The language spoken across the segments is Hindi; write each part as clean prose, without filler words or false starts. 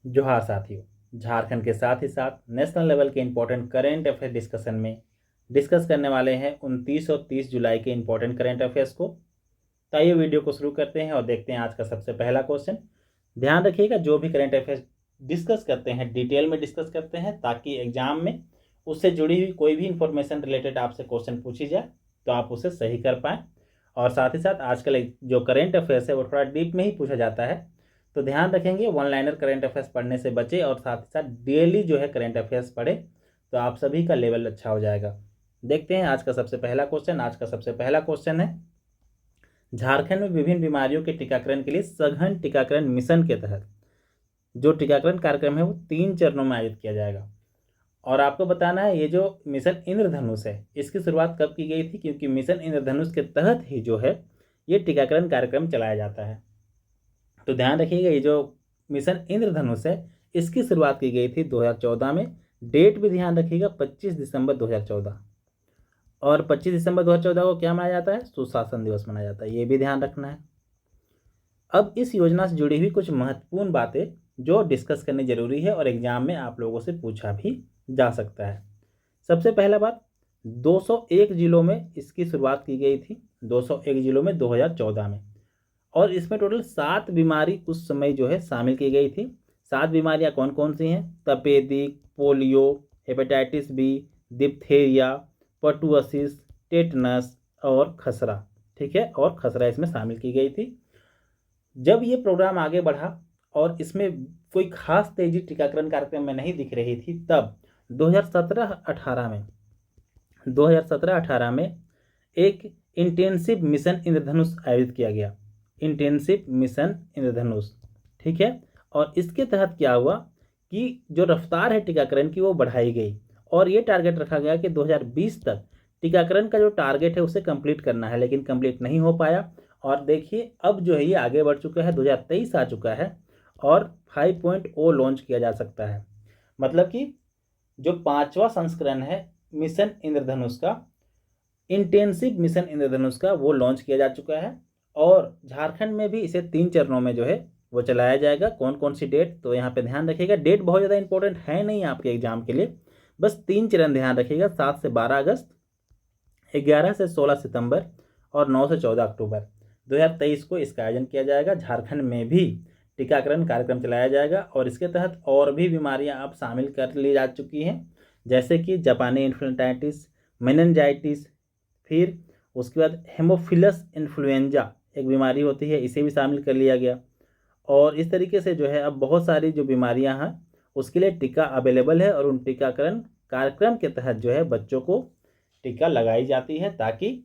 जोहार साथियों, झारखंड के साथ ही साथ नेशनल लेवल के इंपॉर्टेंट करेंट अफेयर डिस्कशन में डिस्कस करने वाले हैं 29 और 30 जुलाई के इंपॉर्टेंट करेंट अफेयर्स को। तो आइए वीडियो को शुरू करते हैं और देखते हैं आज का सबसे पहला क्वेश्चन। ध्यान रखिएगा, जो भी करेंट अफेयर्स डिस्कस करते हैं डिटेल में डिस्कस करते हैं ताकि एग्जाम में उससे जुड़ी हुई कोई भी इंफॉर्मेशन रिलेटेड आपसे क्वेश्चन पूछी जाए तो आप उसे सही कर पाएँ। और साथ ही साथ आजकल जो करेंट अफेयर्स है वो थोड़ा डीप में ही पूछा जाता है, तो ध्यान रखेंगे वन लाइनर करेंट अफेयर्स पढ़ने से बचे और साथ ही साथ डेली जो है करेंट अफेयर्स पढ़े तो आप सभी का लेवल अच्छा हो जाएगा। देखते हैं आज का सबसे पहला क्वेश्चन। आज का सबसे पहला क्वेश्चन है, झारखंड में विभिन्न बीमारियों के टीकाकरण के लिए सघन टीकाकरण मिशन के तहत जो टीकाकरण कार्यक्रम है वो 3 चरणों में आयोजित किया जाएगा। और आपको बताना है ये जो मिशन इंद्रधनुष है इसकी शुरुआत कब की गई थी, क्योंकि मिशन इंद्रधनुष के तहत ही जो है ये टीकाकरण कार्यक्रम चलाया जाता है। तो ध्यान रखिएगा, ये जो मिशन इंद्रधनुष है इसकी शुरुआत की गई थी 2014 में। डेट भी ध्यान रखिएगा 25 दिसंबर 2014। और 25 दिसंबर 2014 को क्या मनाया जाता है? सुशासन दिवस मनाया जाता है, ये भी ध्यान रखना है। अब इस योजना से जुड़ी हुई कुछ महत्वपूर्ण बातें जो डिस्कस करनी जरूरी है और एग्जाम में आप लोगों से पूछा भी जा सकता है। सबसे पहला बात, 201 जिलों में इसकी शुरुआत की गई थी, 201 जिलों में 2014 में। और इसमें टोटल 7 बीमारी उस समय जो है शामिल की गई थी। 7 बीमारियां कौन कौन सी हैं? तपेदिक, polio, hepatitis B, diphtheria, pertussis, tetanus और खसरा। ठीक है, और खसरा इसमें शामिल की गई थी। जब ये प्रोग्राम आगे बढ़ा और इसमें कोई खास तेजी टीकाकरण कार्यक्रम में नहीं दिख रही थी, तब 2017-18 में एक इंटेंसिव मिशन इंद्रधनुष आयोजित किया गया। इंटेंसिव मिशन इंद्रधनुष, ठीक है। और इसके तहत क्या हुआ कि जो रफ्तार है टीकाकरण की वो बढ़ाई गई और ये टारगेट रखा गया कि 2020 तक टीकाकरण का जो टारगेट है उसे कंप्लीट करना है, लेकिन कंप्लीट नहीं हो पाया। और देखिए अब जो है ये आगे बढ़ चुका है, 2023 आ चुका है और 5.0 लॉन्च किया जा सकता है। मतलब कि जो 5वां संस्करण है मिशन इंद्रधनुष का, इंटेंसिव मिशन इंद्रधनुष का, वो लॉन्च किया जा चुका है। और झारखंड में भी इसे 3 चरणों में जो है वो चलाया जाएगा। कौन कौन सी डेट, तो यहाँ पे ध्यान रखिएगा, डेट बहुत ज़्यादा इंपॉर्टेंट है नहीं आपके एग्जाम के लिए, बस 3 चरण ध्यान रखिएगा, 7 से 12 अगस्त, 11 से 16 सितंबर और 9 से 14 अक्टूबर 2023 को इसका आयोजन किया जाएगा। झारखंड में भी टीकाकरण कार्यक्रम चलाया जाएगा और इसके तहत और भी बीमारियां अब शामिल कर ली जा चुकी हैं, जैसे कि जापानी इन्फ्लुएंजाइटिस, मेनिनजाइटिस, फिर उसके बाद हेमोफिलस इन्फ्लुएंजा एक बीमारी होती है, इसे भी शामिल कर लिया गया। और इस तरीके से जो है अब बहुत सारी जो बीमारियां हैं उसके लिए टीका अवेलेबल है और उन टीकाकरण कार्यक्रम के तहत जो है बच्चों को टीका लगाई जाती है ताकि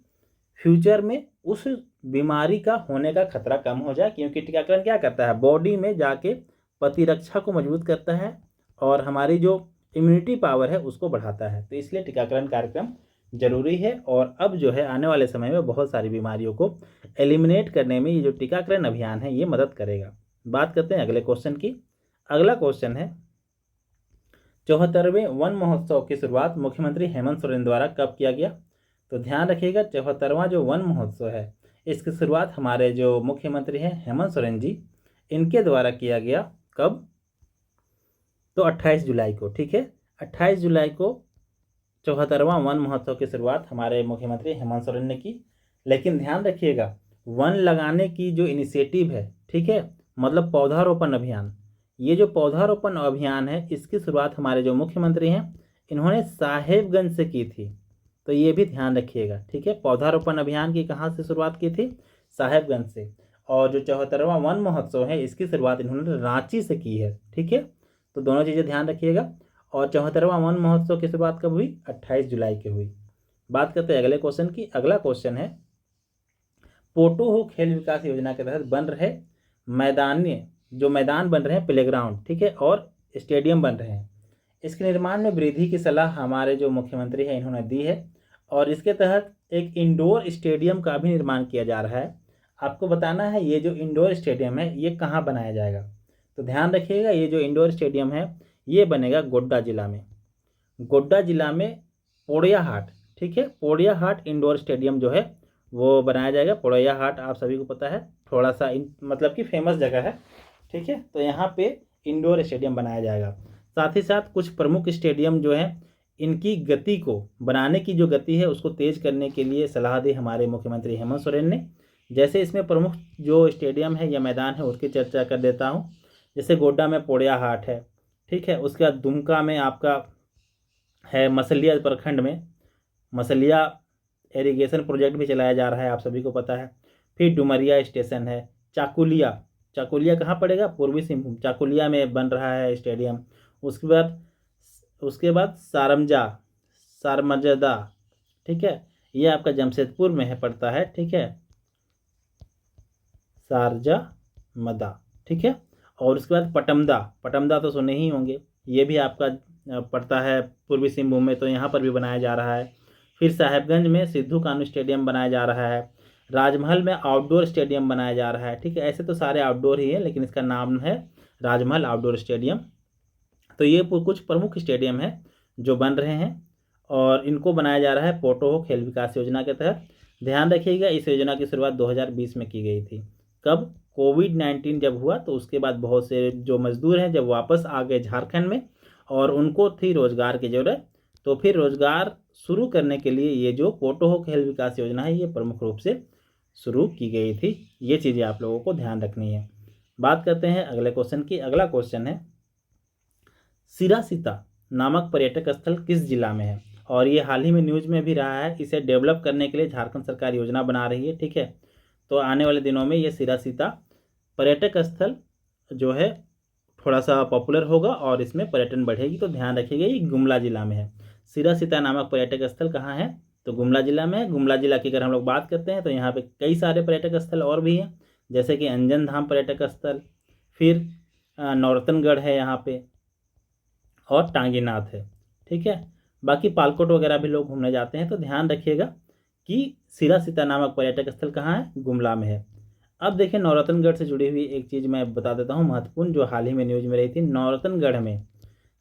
फ्यूचर में उस बीमारी का होने का खतरा कम हो जाए। क्योंकि टीकाकरण क्या करता है, बॉडी में जाके प्रतिरक्षा को मजबूत करता है और हमारी जो इम्यूनिटी पावर है उसको बढ़ाता है, तो इसलिए टीकाकरण कार्यक्रम जरूरी है। और अब जो है आने वाले समय में बहुत सारी बीमारियों को एलिमिनेट करने में ये जो टीकाकरण अभियान है ये मदद करेगा। बात करते हैं अगले क्वेश्चन की। अगला क्वेश्चन है, 74वें वन महोत्सव की शुरुआत मुख्यमंत्री हेमंत सोरेन द्वारा कब किया गया? तो ध्यान रखिएगा, 74वां जो वन महोत्सव है इसकी शुरुआत हमारे जो मुख्यमंत्री हैं हेमंत सोरेन जी, इनके द्वारा किया गया। कब? तो 28 जुलाई को। ठीक है, 28 जुलाई को 74वां वन महोत्सव की शुरुआत हमारे मुख्यमंत्री हेमंत सोरेन ने की। लेकिन ध्यान रखिएगा, वन लगाने की जो इनिशिएटिव है, ठीक है, मतलब पौधारोपण अभियान, ये जो पौधारोपण अभियान है इसकी शुरुआत हमारे जो मुख्यमंत्री हैं इन्होंने साहेबगंज से की थी, तो ये भी ध्यान रखिएगा। ठीक है, पौधारोपण अभियान की कहाँ से शुरुआत की थी? साहेबगंज से। और जो 74वां वन महोत्सव है इसकी शुरुआत इन्होंने रांची से की है। ठीक है, तो दोनों चीज़ें ध्यान रखिएगा। और 74वां वन महोत्सव की शुरुआत कब हुई? 28 जुलाई की हुई। बात करते हैं अगले क्वेश्चन की। अगला क्वेश्चन है, पोटोहो खेल विकास योजना के तहत बन रहे मैदान बन रहे हैं, प्लेग्राउंड, ठीक है, और स्टेडियम बन रहे हैं, इसके निर्माण में वृद्धि की सलाह हमारे जो मुख्यमंत्री हैं इन्होंने दी है। और इसके तहत एक इंडोर स्टेडियम का भी निर्माण किया जा रहा है। आपको बताना है ये जो इंडोर स्टेडियम है ये कहाँ बनाया जाएगा। तो ध्यान रखिएगा, ये जो इंडोर स्टेडियम है ये बनेगा गोड्डा जिला में। गोड्डा जिला में पोड़ैयाहाट, ठीक है, पोड़ैयाहाट इंडोर स्टेडियम जो है वो बनाया जाएगा। पोड़ैयाहाट आप सभी को पता है, थोड़ा सा मतलब कि फेमस जगह है। ठीक है, तो यहाँ पे इंडोर स्टेडियम बनाया जाएगा। साथ ही साथ कुछ प्रमुख स्टेडियम जो है इनकी गति को बनाने की जो गति है उसको तेज करने के लिए सलाह दी हमारे मुख्यमंत्री हेमंत सोरेन ने। जैसे इसमें प्रमुख जो स्टेडियम है या मैदान है उसकी चर्चा कर देता हूँ। जैसे गोड्डा में पोड़िया हाट है, ठीक है। उसके बाद दुमका में आपका है मसलिया प्रखंड में मसलिया इरिगेशन प्रोजेक्ट भी चलाया जा रहा है, आप सभी को पता है। फिर डुमरिया स्टेशन है। चाकुलिया कहाँ पड़ेगा? पूर्वी सिंहभूम, चाकुलिया में बन रहा है स्टेडियम। उसके बाद सारमजदा, ठीक है, ये आपका जमशेदपुर में है, पड़ता है, ठीक है, सारजामदा, ठीक है। और उसके बाद पटमदा तो सुने ही होंगे, ये भी आपका पड़ता है पूर्वी सिंहभूम में, तो यहाँ पर भी बनाया जा रहा है। फिर साहेबगंज में सिद्धू कानू स्टेडियम बनाया जा रहा है। राजमहल में आउटडोर स्टेडियम बनाया जा रहा है, ठीक है। ऐसे तो सारे आउटडोर ही है लेकिन इसका नाम है राजमहल आउटडोर स्टेडियम। तो ये कुछ प्रमुख स्टेडियम है जो बन रहे हैं और इनको बनाया जा रहा है पोटो खेल विकास योजना के तहत। ध्यान रखिएगा इस योजना की शुरुआत 2020 में की गई थी। कब? कोविड-19 जब हुआ तो उसके बाद बहुत से जो मजदूर हैं जब वापस आ गए झारखंड में और उनको थी रोजगार की ज़रूरत, तो फिर रोजगार शुरू करने के लिए ये जो पोटो खेल विकास योजना है ये प्रमुख रूप से शुरू की गई थी। ये चीज़ें आप लोगों को ध्यान रखनी है। बात करते हैं अगले क्वेश्चन की। अगला क्वेश्चन है सिरासीता नामक पर्यटक स्थल किस जिला में है? और ये हाल ही में न्यूज़ में भी रहा है। इसे डेवलप करने के लिए झारखंड सरकार योजना बना रही है, ठीक है। तो आने वाले दिनों में ये सिरासीता पर्यटक स्थल जो है थोड़ा सा पॉपुलर होगा और इसमें पर्यटन बढ़ेगी। तो ध्यान रखिएगा ये गुमला जिला में है। सिरासीता नामक पर्यटक स्थल कहाँ है? तो गुमला जिला में है। गुमला जिला की अगर हम लोग बात करते हैं तो यहाँ पे कई सारे पर्यटक स्थल और भी हैं, जैसे कि अंजन धाम पर्यटक स्थल, फिर नौरतनगढ़ है यहाँ पे, और टांगीनाथ है, ठीक है। बाकी पालकोट वगैरह भी लोग घूमने जाते हैं। तो ध्यान रखिएगा कि सिरासीता नामक पर्यटक स्थल कहाँ है? गुमला में है। अब देखिए नौरतनगढ़ से जुड़ी हुई एक चीज़ मैं बता देता हूँ महत्वपूर्ण, जो हाल ही में न्यूज़ में रही थी। नौरतनगढ़ में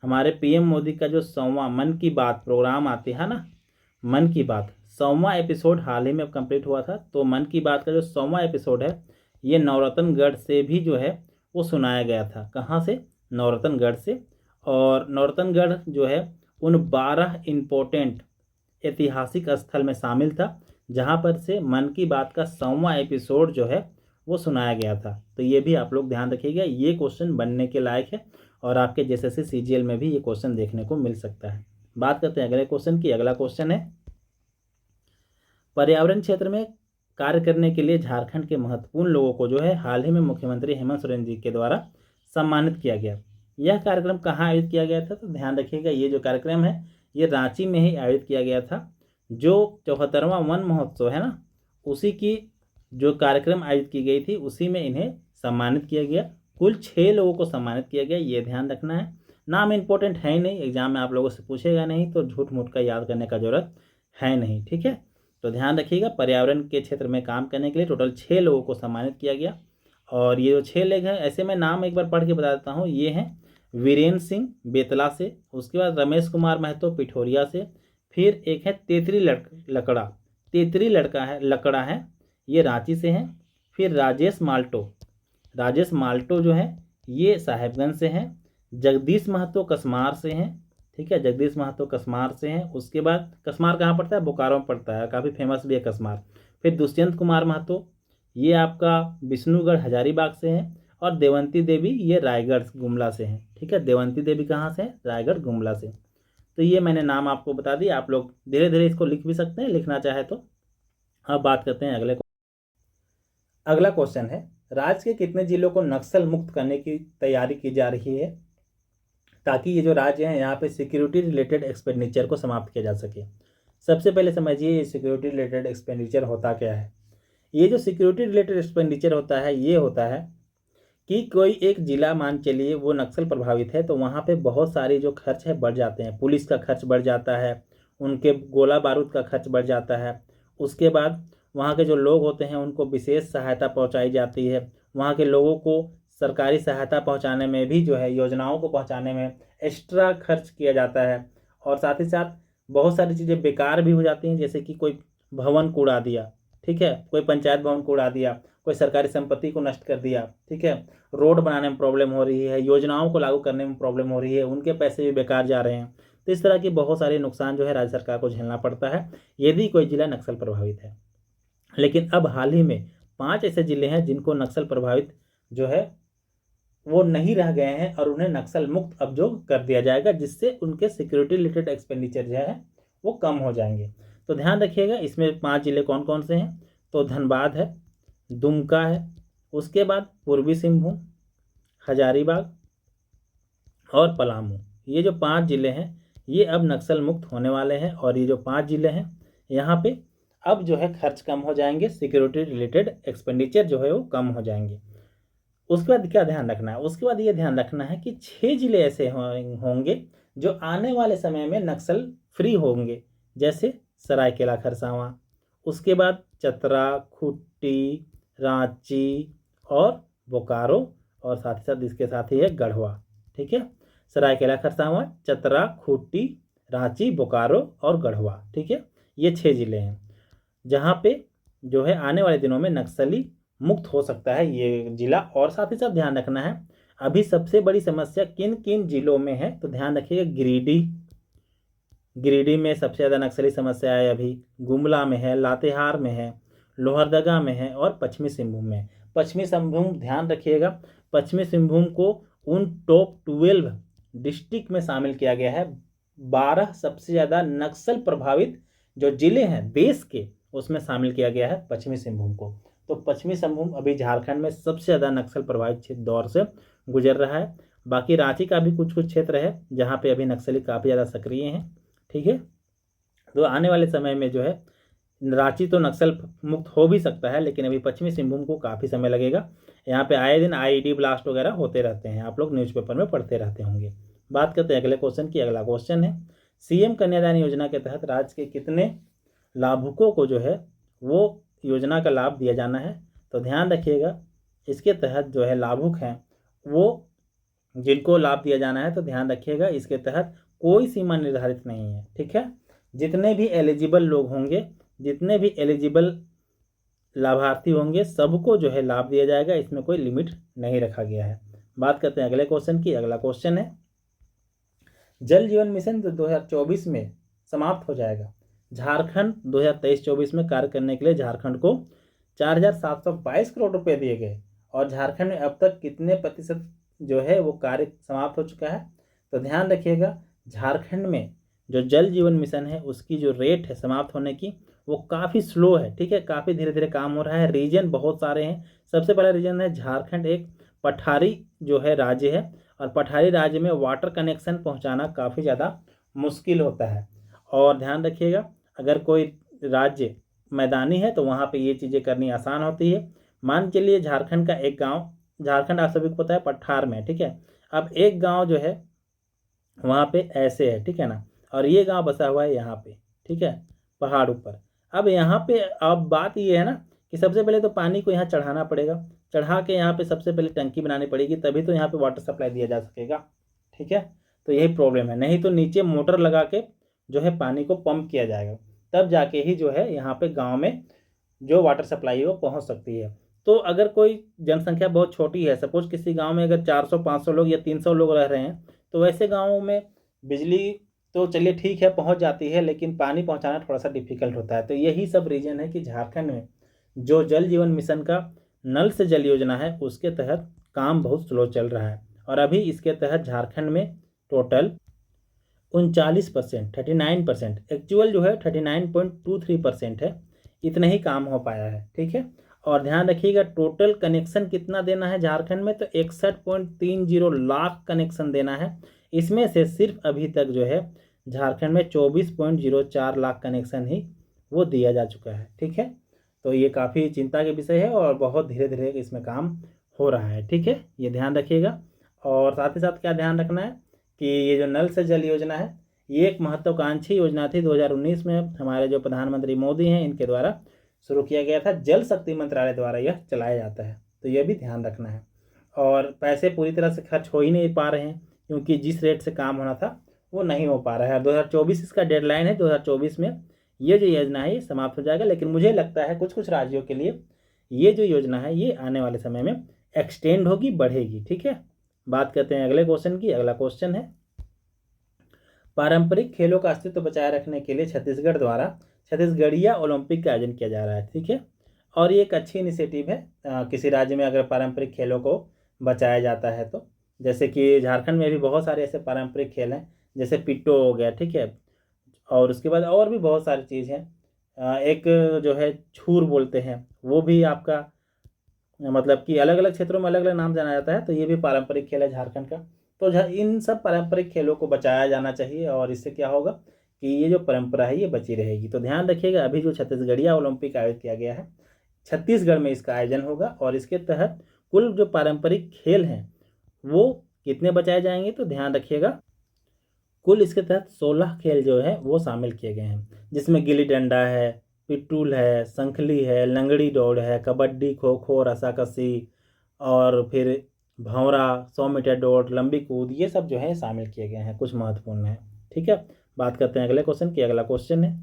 हमारे पीएम मोदी का जो 100वां मन की बात प्रोग्राम आती है ना, मन की बात 100वां एपिसोड हाल ही में कंप्लीट हुआ था। तो मन की बात का जो 100वां एपिसोड है ये नौरतनगढ़ से भी जो है वो सुनाया गया था। कहाँ से? नौरतनगढ़ से। और नौरतनगढ़ जो है उन 12 इम्पोर्टेंट ऐतिहासिक स्थल में शामिल था जहाँ पर से मन की बात का 100वां एपिसोड जो है वो सुनाया गया था। तो ये भी आप लोग ध्यान रखिएगा, ये क्वेश्चन बनने के लायक है और आपके जैसे सीजीएल में भी ये क्वेश्चन देखने को मिल सकता है। बात करते हैं अगले क्वेश्चन की। अगला क्वेश्चन है पर्यावरण क्षेत्र में कार्य करने के लिए झारखंड के महत्वपूर्ण लोगों को जो है हाल ही में मुख्यमंत्री हेमंत सोरेन जी के द्वारा सम्मानित किया गया। यह कार्यक्रम कहाँ आयोजित किया गया था? तो ध्यान रखिएगा ये जो कार्यक्रम है ये रांची में ही आयोजित किया गया था। जो 74वां वन महोत्सव है ना, उसी की जो कार्यक्रम आयोजित की गई थी उसी में इन्हें सम्मानित किया गया। कुल 6 लोगों को सम्मानित किया गया, ये ध्यान रखना है। नाम इंपॉर्टेंट है ही नहीं, एग्जाम में आप लोगों से पूछेगा नहीं, तो झूठ मूठ का याद करने का जरूरत है नहीं, ठीक है। तो ध्यान रखिएगा पर्यावरण के क्षेत्र में काम करने के लिए टोटल 6 लोगों को सम्मानित किया गया। और ये जो 6 लोग हैं ऐसे मैं नाम एक बार पढ़ के बता देता हूँ। ये हैं वीरेंद्र सिंह बेतला से, उसके बाद रमेश कुमार महतो पिठोरिया से, फिर एक है तेतरी लकड़ा है, ये रांची से हैं। फिर राजेश माल्टो जो है ये साहेबगंज से हैं। जगदीश महतो कसमार से हैं, ठीक है, जगदीश महतो कसमार से हैं। उसके बाद कसमार कहाँ पड़ता है? बोकारो में पड़ता है, काफ़ी फेमस भी है कसमार। फिर दुष्यंत कुमार महतो ये आपका विष्णुगढ़ हजारीबाग से हैं। और देवंती देवी ये रायगढ़ गुमला से हैं, ठीक है। देवंती देवी कहाँ से? रायगढ़ गुमला से। तो ये मैंने नाम आपको बता दिया, आप लोग धीरे धीरे इसको लिख भी सकते हैं लिखना चाहे तो। अब बात करते हैं अगला क्वेश्चन है राज्य के कितने जिलों को नक्सल मुक्त करने की तैयारी की जा रही है ताकि ये जो राज्य हैं यहाँ पे सिक्योरिटी रिलेटेड एक्सपेंडिचर को समाप्त किया जा सके। सबसे पहले समझिए ये सिक्योरिटी रिलेटेड एक्सपेंडिचर होता क्या है। ये जो सिक्योरिटी रिलेटेड एक्सपेंडिचर होता है ये होता है कि कोई एक जिला मान चलिए वो नक्सल प्रभावित है तो वहाँ पे बहुत सारे जो खर्च है बढ़ जाते हैं। पुलिस का खर्च बढ़ जाता है, उनके गोला बारूद का खर्च बढ़ जाता है। उसके बाद वहाँ के जो लोग होते हैं उनको विशेष सहायता पहुँचाई जाती है। वहाँ के लोगों को सरकारी सहायता पहुँचाने में भी जो है योजनाओं को पहुँचाने में एक्स्ट्रा खर्च किया जाता है। और साथ ही साथ बहुत सारी चीज़ें बेकार भी हो जाती हैं, जैसे कि कोई भवन को उड़ा दिया, ठीक है, कोई पंचायत भवन को उड़ा दिया, कोई सरकारी संपत्ति को नष्ट कर दिया, ठीक है, रोड बनाने में प्रॉब्लम हो रही है, योजनाओं को लागू करने में प्रॉब्लम हो रही है, उनके पैसे भी बेकार जा रहे हैं। तो इस तरह की बहुत सारे नुकसान जो है राज्य सरकार को झेलना पड़ता है यदि कोई जिला नक्सल प्रभावित है। लेकिन अब हाल ही में 5 ऐसे जिले हैं जिनको नक्सल प्रभावित जो है वो नहीं रह गए हैं और उन्हें नक्सल मुक्त अब जो कर दिया जाएगा, जिससे उनके सिक्योरिटी रिलेटेड एक्सपेंडिचर जो है वो कम हो जाएंगे। तो ध्यान रखिएगा, इसमें 5 जिले कौन कौन से हैं। तो धनबाद है, दुमका है, उसके बाद पूर्वी सिंहभूम, हजारीबाग और पलामू। ये जो 5 जिले हैं ये अब नक्सल मुक्त होने वाले हैं और ये जो 5 जिले हैं यहाँ पे अब जो है खर्च कम हो जाएंगे, सिक्योरिटी रिलेटेड एक्सपेंडिचर जो है वो कम हो जाएंगे। उसके बाद क्या ध्यान रखना है, उसके बाद ये ध्यान रखना है कि 6 जिले ऐसे होंगे जो आने वाले समय में नक्सल फ्री होंगे, जैसे सरायकेला खरसावां, उसके बाद चतरा, खूंटी, रांची और बोकारो, और साथ ही साथ इसके साथ ही है गढ़वा। ठीक है, सरायकेला खरसावां, चतरा, खूंटी, रांची, बोकारो और गढ़वा। ठीक है, ये 6 जिले हैं जहाँ पे जो है आने वाले दिनों में नक्सली मुक्त हो सकता है ये जिला। और साथ ही साथ ध्यान रखना है अभी सबसे बड़ी समस्या किन किन जिलों में है, तो ध्यान रखिएगा गिरिडीह में सबसे ज़्यादा नक्सली समस्या है, अभी गुमला में है, लातेहार में है, लोहरदगा में है और पश्चिमी सिंहभूम में। पश्चिमी सिंहभूम ध्यान रखिएगा, पश्चिमी सिंहभूम को उन टॉप 12 डिस्ट्रिक्ट में शामिल किया गया है। 12 सबसे ज़्यादा नक्सल प्रभावित जो जिले हैं देश के उसमें शामिल किया गया है पश्चिमी सिंहभूम को। तो पश्चिमी सिंहभूम अभी झारखंड में सबसे ज़्यादा नक्सल प्रभावित दौर से गुजर रहा है। बाकी रांची का भी कुछ कुछ क्षेत्र है जहाँ पे अभी नक्सली काफ़ी ज़्यादा सक्रिय हैं। ठीक है, तो आने वाले समय में जो है रांची तो नक्सल मुक्त हो भी सकता है, लेकिन अभी पश्चिमी सिंहभूम को काफ़ी समय लगेगा। यहाँ पे आए दिन आईईडी ब्लास्ट वगैरह होते रहते हैं, आप लोग न्यूज़पेपर में पढ़ते रहते होंगे। बात करते हैं अगले क्वेश्चन की। अगला क्वेश्चन है सीएम कन्यादान योजना के तहत राज्य के कितने लाभुकों को जो है वो योजना का लाभ दिया जाना है। तो ध्यान रखिएगा इसके तहत जो है लाभुक हैं वो जिनको लाभ दिया जाना है, तो ध्यान रखिएगा इसके तहत कोई सीमा निर्धारित नहीं है। ठीक है, जितने भी एलिजिबल लोग होंगे, जितने भी एलिजिबल लाभार्थी होंगे सबको जो है लाभ दिया जाएगा, इसमें कोई लिमिट नहीं रखा गया है। बात करते हैं अगले क्वेश्चन की। अगला क्वेश्चन है जल जीवन मिशन 2024 में समाप्त हो जाएगा। झारखंड 2023-24 में कार्य करने के लिए झारखंड को 4,722 करोड़ रुपए दिए गए और झारखंड में अब तक कितने प्रतिशत जो है वो कार्य समाप्त हो चुका है। तो ध्यान रखिएगा झारखंड में जो जल जीवन मिशन है उसकी जो रेट है समाप्त होने की वो काफ़ी स्लो है। ठीक है, काफ़ी धीरे धीरे काम हो रहा है। रीजन बहुत सारे हैं। सबसे पहला रीजन है झारखंड एक पठारी जो है राज्य है और पठारी राज्य में वाटर कनेक्शन पहुंचाना काफ़ी ज़्यादा मुश्किल होता है। और ध्यान रखिएगा अगर कोई राज्य मैदानी है तो वहाँ पे ये चीज़ें करनी आसान होती है। मान के लिए झारखंड का एक गांव, झारखंड आप सभी को पता है पठार में, ठीक है, अब एक गांव जो है वहाँ पे ऐसे है, ठीक है ना, और ये गांव बसा हुआ है यहाँ पे, ठीक है, पहाड़ ऊपर। अब यहाँ पे अब बात ये है ना कि सबसे पहले तो पानी को यहाँ चढ़ाना पड़ेगा, चढ़ा के यहाँ पे सबसे पहले टंकी बनानी पड़ेगी, तभी तो यहाँ पे वाटर सप्लाई दिया जा सकेगा। ठीक है, तो यही प्रॉब्लम है, नहीं तो नीचे मोटर लगा के जो है पानी को पंप किया जाएगा, तब जाके ही जो है यहाँ पे गांव में जो वाटर सप्लाई है वो पहुँच सकती है। तो अगर कोई जनसंख्या बहुत छोटी है, सपोज किसी गांव में अगर 400-500 लोग या 300 लोग रह रहे हैं, तो वैसे गाँवों में बिजली तो चलिए ठीक है पहुँच जाती है, लेकिन पानी पहुँचाना थोड़ा सा डिफिकल्ट होता है। तो यही सब रीजन है कि झारखंड में जो जल जीवन मिशन का नल से जल योजना है उसके तहत काम बहुत स्लो चल रहा है और अभी इसके तहत झारखंड में टोटल 39%, 39%, एक्चुअल जो है 39.23% है, इतना ही काम हो पाया है। ठीक है, और ध्यान रखिएगा टोटल कनेक्शन कितना देना है झारखंड में, तो 61.30 लाख कनेक्शन देना है। इसमें से सिर्फ अभी तक जो है झारखंड में 24.04 लाख कनेक्शन ही वो दिया जा चुका है। ठीक है, तो ये काफ़ी चिंता के विषय है और बहुत धीरे धीरे इसमें काम हो रहा है। ठीक है, ये ध्यान रखिएगा। और साथ ही साथ क्या ध्यान रखना है कि ये जो नल से जल योजना है ये एक महत्वाकांक्षी योजना थी। 2019 में हमारे जो प्रधानमंत्री मोदी हैं इनके द्वारा शुरू किया गया था, जल शक्ति मंत्रालय द्वारा यह चलाया जाता है, तो यह भी ध्यान रखना है। और पैसे पूरी तरह से खर्च हो ही नहीं पा रहे हैं क्योंकि जिस रेट से काम होना था वो नहीं हो पा रहा है। 2024 इसका डेडलाइन है, 2024 में ये जो योजना है ये समाप्त हो जाएगा। लेकिन मुझे लगता है कुछ कुछ राज्यों के लिए ये जो योजना है ये आने वाले समय में एक्सटेंड होगी, बढ़ेगी। ठीक है, बात करते हैं अगले क्वेश्चन की। अगला क्वेश्चन है, पारंपरिक खेलों का अस्तित्व बचाए रखने के लिए छत्तीसगढ़ द्वारा छत्तीसगढ़िया ओलंपिक का आयोजन किया जा रहा है। ठीक है, और ये एक अच्छी इनिशिएटिव है किसी राज्य में अगर पारंपरिक खेलों को बचाया जाता है तो। जैसे कि झारखंड में भी बहुत सारे ऐसे पारंपरिक खेल हैं, जैसे पिट्टो हो गया। ठीक है, और उसके बाद और भी बहुत सारी चीज़ हैं। एक जो है छूर बोलते हैं, वो भी आपका मतलब कि अलग अलग क्षेत्रों में अलग अलग नाम जाना जाता है, तो ये भी पारंपरिक खेल है झारखंड का। तो इन सब पारंपरिक खेलों को बचाया जाना चाहिए, और इससे क्या होगा कि ये जो परंपरा है ये बची रहेगी। तो ध्यान रखिएगा, अभी जो छत्तीसगढ़िया ओलंपिक आयोजित किया गया है, छत्तीसगढ़ में इसका आयोजन होगा, और इसके तहत कुल जो पारंपरिक खेल हैं वो कितने बचाए जाएंगे, तो ध्यान रखिएगा कुल इसके तहत 16 खेल जो है वो शामिल किए गए हैं, जिसमें गिल्ली डंडा है, पिट्टूल है, संखली है, लंगड़ी दौड़ है, कबड्डी, खो खो, रस्साकसी, और फिर भंवरा, 100 मीटर दौड़, लंबी कूद, ये सब जो है शामिल किए गए हैं, कुछ महत्वपूर्ण है। ठीक है, बात करते हैं अगले क्वेश्चन की। अगला क्वेश्चन है,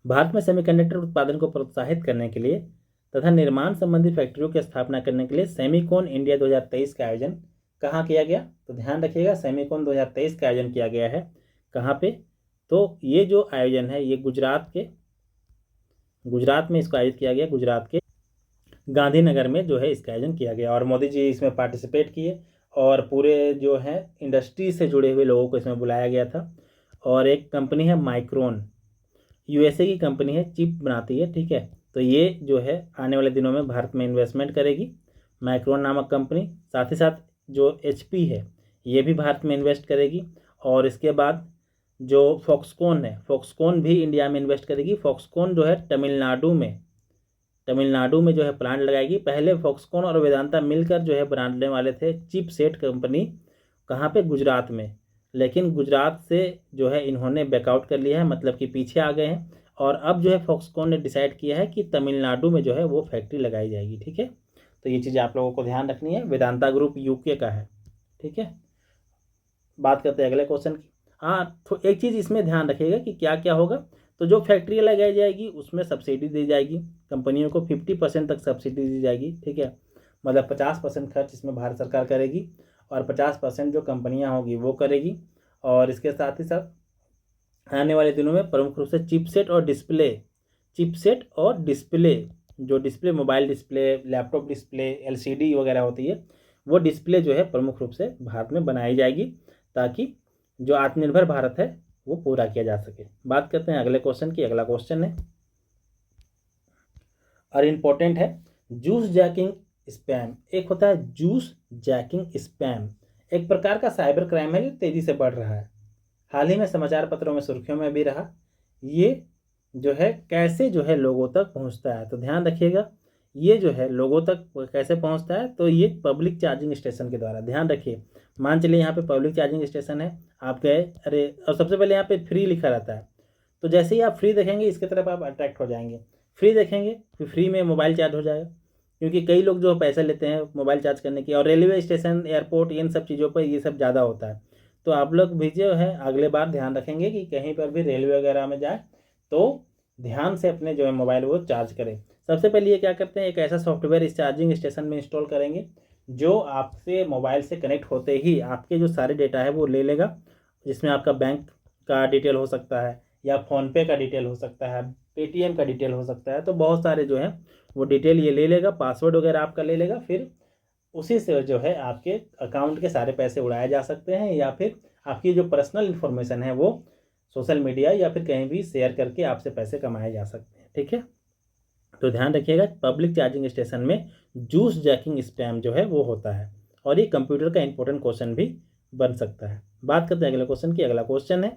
भारत में सेमीकंडक्टर उत्पादन को प्रोत्साहित करने के लिए तथा निर्माण संबंधी फैक्ट्रियों की स्थापना करने के लिए सेमीकॉन इंडिया 2023 का आयोजन कहाँ किया गया, तो ध्यान रखिएगा सेमीकॉन 2023 का आयोजन किया गया है कहाँ पे, तो ये जो आयोजन है ये गुजरात में इसको आयोजित किया गया, गुजरात के गांधीनगर में जो है इसका आयोजन किया गया, और मोदी जी इसमें पार्टिसिपेट किए, और पूरे जो है इंडस्ट्री से जुड़े हुए लोगों को इसमें बुलाया गया था। और एक कंपनी है माइक्रोन, यूएसए की कंपनी है, चिप बनाती है। ठीक है, तो ये जो है आने वाले दिनों में भारत में इन्वेस्टमेंट करेगी, माइक्रोन नामक कंपनी। साथ ही साथ जो एचपी है ये भी भारत में इन्वेस्ट करेगी, और इसके बाद जो फॉक्सकॉन है, फॉक्सकॉन भी इंडिया में इन्वेस्ट करेगी। फॉक्सकॉन जो है तमिलनाडु में जो है प्लांट लगाएगी। पहले फॉक्सकॉन और वेदांता मिलकर जो है बनाने वाले थे चिप सेट कंपनी, कहाँ पे, गुजरात में, लेकिन गुजरात से जो है इन्होंने बैकआउट कर लिया है, मतलब कि पीछे आ गए हैं, और अब जो है फॉक्सकॉन ने डिसाइड किया है कि तमिलनाडु में जो है वो फैक्ट्री लगाई जाएगी। ठीक है, तो ये चीज़ आप लोगों को ध्यान रखनी है, वेदांता ग्रुप यूके का है। ठीक है, बात करते हैं अगले क्वेश्चन की। हाँ, तो एक चीज़ इसमें ध्यान रखिएगा कि क्या क्या होगा, तो जो फैक्ट्री लगाई जाएगी उसमें सब्सिडी दी जाएगी, कंपनियों को 50% तक सब्सिडी दी जाएगी। ठीक है, मतलब 50% खर्च इसमें भारत सरकार करेगी, और 50% जो कंपनियां होगी वो करेगी। और इसके साथ ही साथ आने वाले दिनों में प्रमुख रूप से चिपसेट और डिस्प्ले, जो display, mobile display, laptop display, LCD वगैरह होती है, वो डिस्प्ले जो है प्रमुख रूप से भारत में बनाई जाएगी, ताकि जो आत्मनिर्भर भारत है वो पूरा किया जा सके। बात करते हैं अगले क्वेश्चन की। अगला क्वेश्चन है और इम्पोर्टेंट है, जूस जैकिंग स्पैम। एक होता है जूस जैकिंग स्पैम, एक प्रकार का साइबर क्राइम है जो तेजी से बढ़ रहा है, हाल ही में समाचार पत्रों में सुर्खियों में भी रहा। ये जो है कैसे जो है लोगों तक पहुंचता है, तो ध्यान रखिएगा ये जो है लोगों तक कैसे पहुंचता है, तो ये पब्लिक चार्जिंग स्टेशन के द्वारा। ध्यान रखिए, मान चलिए यहाँ पे पब्लिक चार्जिंग स्टेशन है, आप गए, अरे, और सबसे पहले यहाँ पे फ्री लिखा रहता है, तो जैसे ही आप फ्री देखेंगे इसके तरफ आप अट्रैक्ट हो जाएंगे, फ्री देखेंगे फिर फ्री में मोबाइल चार्ज हो जाएगा, क्योंकि कई लोग जो पैसे लेते हैं मोबाइल चार्ज करने की, और रेलवे स्टेशन, एयरपोर्ट, इन सब चीज़ों पर ये सब ज़्यादा होता है। तो आप लोग भी जो है अगले बार ध्यान रखेंगे कि कहीं पर भी रेलवे वगैरह में जाए तो ध्यान से अपने जो है मोबाइल वो चार्ज करें। सबसे पहले ये क्या करते हैं, एक ऐसा सॉफ्टवेयर इस चार्जिंग स्टेशन में इंस्टॉल करेंगे जो आपसे मोबाइल से कनेक्ट होते ही आपके जो सारे डेटा है वो ले लेगा, जिसमें आपका बैंक का डिटेल हो सकता है, या फ़ोनपे का डिटेल हो सकता है, पेटीएम का डिटेल हो सकता है, तो बहुत सारे जो है वो डिटेल ये ले लेगा, पासवर्ड वगैरह आपका ले लेगा, फिर उसी से जो है आपके अकाउंट के सारे पैसे उड़ाए जा सकते हैं, या फिर आपकी जो पर्सनल इन्फॉर्मेशन है वो सोशल मीडिया या फिर कहीं भी शेयर करके आपसे पैसे कमाए जा सकते हैं। ठीक है, तो ध्यान रखिएगा पब्लिक चार्जिंग स्टेशन में जूस जैकिंग स्पैम जो है वो होता है, और ये कंप्यूटर का इंपॉर्टेंट क्वेश्चन भी बन सकता है। बात करते हैं अगले क्वेश्चन की। अगला क्वेश्चन है,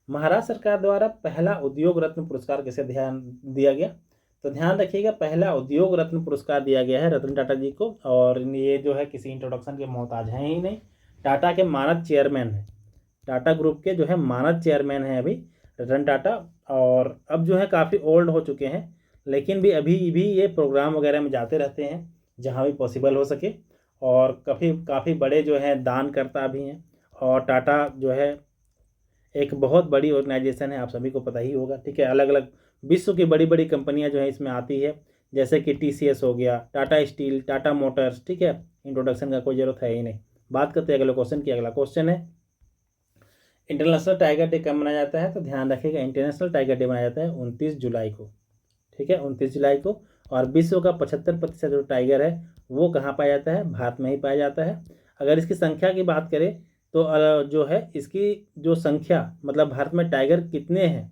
महाराष्ट्र सरकार द्वारा पहला उद्योग रत्न पुरस्कार किसे ध्यान दिया गया, तो ध्यान रखिएगा पहला उद्योग रत्न पुरस्कार दिया गया है रतन टाटा जी को, और ये जो है किसी इंट्रोडक्शन के मोहताज हैं ही नहीं, टाटा के मानद चेयरमैन हैं, टाटा ग्रुप के जो है मानद चेयरमैन हैं अभी रतन टाटा, और अब जो है काफ़ी ओल्ड हो चुके हैं, लेकिन भी अभी भी ये प्रोग्राम वगैरह में जाते रहते हैं जहाँ भी पॉसिबल हो सके, और काफ़ी बड़े जो हैं दानकर्ता भी हैं। और टाटा जो है एक बहुत बड़ी ऑर्गेनाइजेशन है, आप सभी को पता ही होगा। ठीक है, अलग अलग विश्व की बड़ी बड़ी कंपनियां जो है इसमें आती है, जैसे कि TCS हो गया, टाटा स्टील, टाटा मोटर्स, ठीक है, इंट्रोडक्शन का कोई ज़रूरत है ही नहीं। बात करते हैं अगले क्वेश्चन की। अगला क्वेश्चन है इंटरनेशनल टाइगर डे कब मनाया जाता है? तो ध्यान रखिएगा, इंटरनेशनल टाइगर डे मनाया जाता है 29 जुलाई को, ठीक है, 29 जुलाई को। और विश्व का 75% जो टाइगर है वो कहाँ पाया जाता है? भारत में ही पाया जाता है। अगर इसकी संख्या की बात करें तो जो है इसकी जो संख्या, मतलब भारत में टाइगर कितने हैं,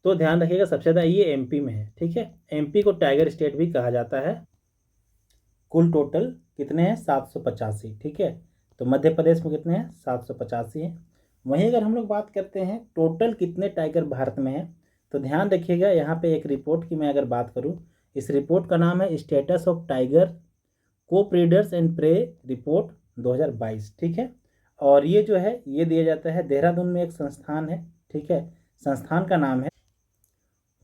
तो ध्यान रखिएगा सबसे ज़्यादा ये MP में है, ठीक है। MP को टाइगर स्टेट भी कहा जाता है। कुल टोटल कितने हैं? 785, ठीक है। तो मध्य प्रदेश में कितने हैं? 785 हैं। वहीं अगर हम लोग बात करते हैं टोटल कितने टाइगर भारत में हैं, तो ध्यान रखिएगा यहाँ पे एक रिपोर्ट की मैं अगर बात करूँ, इस रिपोर्ट का नाम है स्टेटस ऑफ टाइगर को प्रीडर्स एंड प्रे रिपोर्ट 2022, ठीक है। और ये जो है ये दिया जाता है देहरादून में, एक संस्थान है, ठीक है। संस्थान का नाम है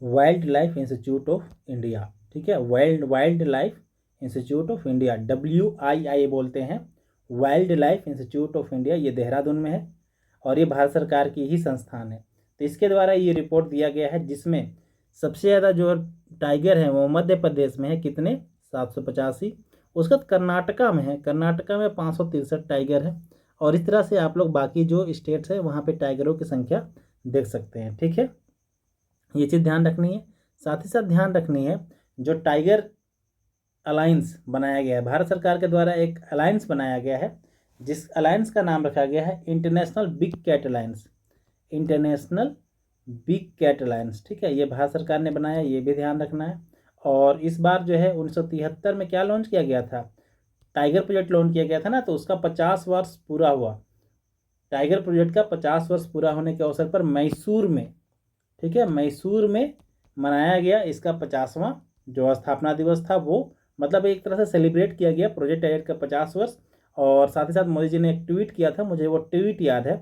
wild life institute of India, ठीक है, wild life institute of India, WII बोलते हैं, wild life institute of India, ये देहरादून में है और ये भारत सरकार की ही संस्थान है। तो इसके द्वारा ये रिपोर्ट दिया गया है जिसमें सबसे ज़्यादा जो टाइगर हैं वो मध्य प्रदेश में है, कितने? 785। उसके बाद कर्नाटका में है, कर्नाटका में 563 टाइगर है। और इस तरह से आप लोग बाकी जो स्टेट्स हैं वहाँ पे टाइगरों की संख्या देख सकते हैं, ठीक है। ये चीज़ ध्यान रखनी है। साथ ही साथ ध्यान रखनी है जो टाइगर अलायंस बनाया गया है, भारत सरकार के द्वारा एक अलायंस बनाया गया है जिस अलायंस का नाम रखा गया है International Big Cat Alliance, International Big Cat Alliance, ठीक है। ये भारत सरकार ने बनाया, ये भी ध्यान रखना है। और इस बार जो है 1973 में क्या लॉन्च किया गया था? टाइगर प्रोजेक्ट लॉन्च किया गया था ना, तो उसका 50 वर्ष पूरा हुआ। टाइगर प्रोजेक्ट का 50 वर्ष पूरा होने के अवसर पर मैसूर में, ठीक है, मैसूर में मनाया गया इसका 50वां जो स्थापना दिवस था, वो मतलब एक तरह से सेलिब्रेट किया गया प्रोजेक्ट टाइगर का 50 वर्ष। और साथ ही साथ मोदी जी ने एक ट्वीट किया था, मुझे वो ट्वीट याद है,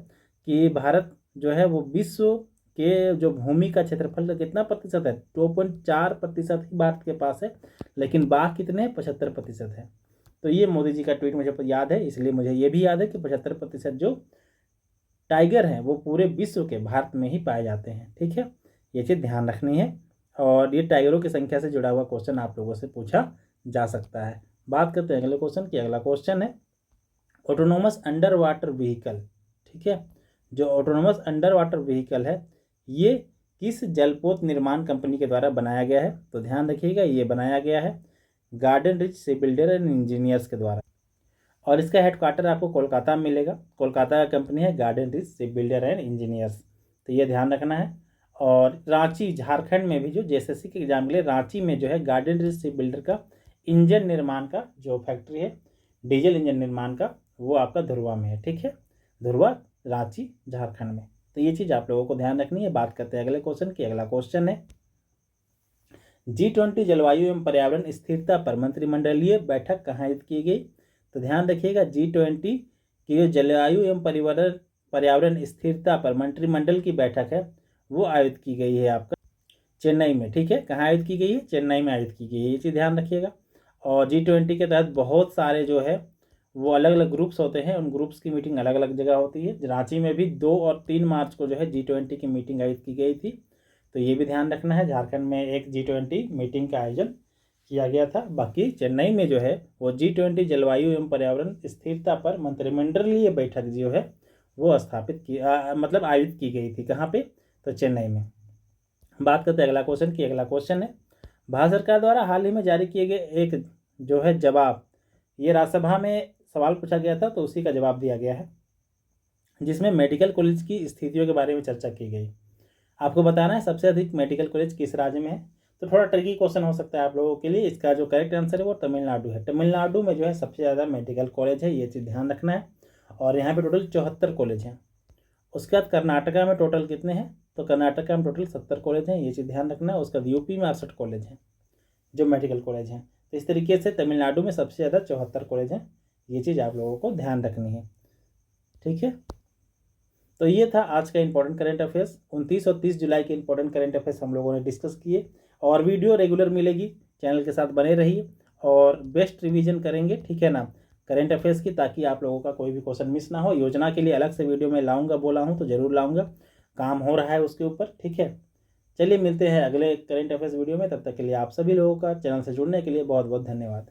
कि भारत जो है वो विश्व के जो भूमि का क्षेत्रफल का कितना प्रतिशत है? 2.4% ही भारत के पास है, लेकिन बाघ कितने? 75% है। तो ये मोदी जी का ट्वीट मुझे याद है, इसलिए मुझे ये भी याद है कि 75% जो टाइगर हैं वो पूरे विश्व के भारत में ही पाए जाते हैं, ठीक है। ये चीज़ ध्यान रखनी है। और ये टाइगरों की संख्या से जुड़ा हुआ क्वेश्चन आप लोगों से पूछा जा सकता है। बात करते हैं अगले क्वेश्चन की। अगला क्वेश्चन है ऑटोनोमस अंडर वाटर व्हीकल, ठीक है। जो ऑटोनोमस अंडर वाटर व्हीकल है ये किस जलपोत निर्माण कंपनी के द्वारा बनाया गया है? तो ध्यान रखिएगा ये बनाया गया है garden rich ship builder and engineers के द्वारा। और इसका हेडक्वार्टर आपको कोलकाता में मिलेगा। कोलकाता का कंपनी है garden rich ship builder and engineers, तो ये ध्यान रखना है। और रांची झारखंड में भी जो JSSC के एग्जाम के लिए रांची में जो है गार्डन रिच शिप बिल्डर का इंजन निर्माण का जो फैक्ट्री है, डीजल इंजन निर्माण का, वो आपका धुरवा में है, ठीक है, धुरवा, रांची, झारखंड में। तो ये चीज़ आप लोगों को ध्यान रखनी है। बात करते हैं अगले क्वेश्चन की। अगला क्वेश्चन है G20 जलवायु एवं पर्यावरण स्थिरता पर मंत्रिमंडलीय बैठक कहाँ आयोजित की गई? तो ध्यान रखिएगा G20 की जो जलवायु एवं पर्यावरण स्थिरता पर मंत्रिमंडल की बैठक है वो आयोजित की गई है आपका चेन्नई में, ठीक है। कहाँ आयोजित की गई है? चेन्नई में आयोजित की गई है, ये चीज़ ध्यान रखिएगा। और G20 के तहत बहुत सारे जो है वो अलग अलग ग्रुप्स होते हैं, उन ग्रुप्स की मीटिंग अलग अलग जगह होती है। रांची में भी 2 और 3 मार्च को जो है G20 की मीटिंग आयोजित की गई थी, तो ये भी ध्यान रखना है। झारखंड में एक G20 मीटिंग का आयोजन किया गया था। बाकी चेन्नई में जो है वो G20 जलवायु एवं पर्यावरण स्थिरता पर मंत्रिमंडलीय बैठक जो है वो स्थापित की मतलब आयोजित की गई थी। कहाँ पे? तो चेन्नई में। बात करते हैं अगला क्वेश्चन की। अगला क्वेश्चन है भारत सरकार द्वारा हाल ही में जारी किए गए एक जो है जवाब, ये राज्यसभा में सवाल पूछा गया था तो उसी का जवाब दिया गया है, जिसमें मेडिकल कॉलेज की स्थितियों के बारे में चर्चा की गई। आपको बताना है सबसे अधिक मेडिकल कॉलेज किस राज्य में है। तो थोड़ा ट्रिकी क्वेश्चन हो सकता है आप लोगों के लिए। इसका जो करेक्ट आंसर है वो तमिलनाडु है। तमिलनाडु में जो है सबसे ज़्यादा मेडिकल कॉलेज है, ये चीज़ ध्यान रखना है। और यहाँ पे टोटल 74 कॉलेज हैं। उसके बाद कर्नाटका में टोटल कितने हैं? तो कर्नाटका में टोटल 70 कॉलेज हैं, ये चीज़ ध्यान रखना है। उसके बाद यूपी में 68 कॉलेज हैं जो मेडिकल कॉलेज हैं। तो इस तरीके से तमिलनाडु में सबसे ज़्यादा 74 कॉलेज हैं, ये चीज़ आप लोगों को ध्यान रखनी है, ठीक है। तो ये था आज का इंपॉर्टेंट करेंट अफेयर्स। 29 और 30 जुलाई के इंपॉर्टेंट करेंट अफेयर्स हम लोगों ने डिस्कस किए। और वीडियो रेगुलर मिलेगी, चैनल के साथ बने रहिए और बेस्ट रिवीजन करेंगे, ठीक है ना, करेंट अफेयर्स की, ताकि आप लोगों का कोई भी क्वेश्चन मिस ना हो। योजना के लिए अलग से वीडियो में लाऊंगा, बोला हूँ तो ज़रूर लाऊंगा, काम हो रहा है उसके ऊपर, ठीक है। चलिए मिलते हैं अगले करेंट अफेयर्स वीडियो में, तब तक के लिए आप सभी लोगों का चैनल से जुड़ने के लिए बहुत बहुत धन्यवाद।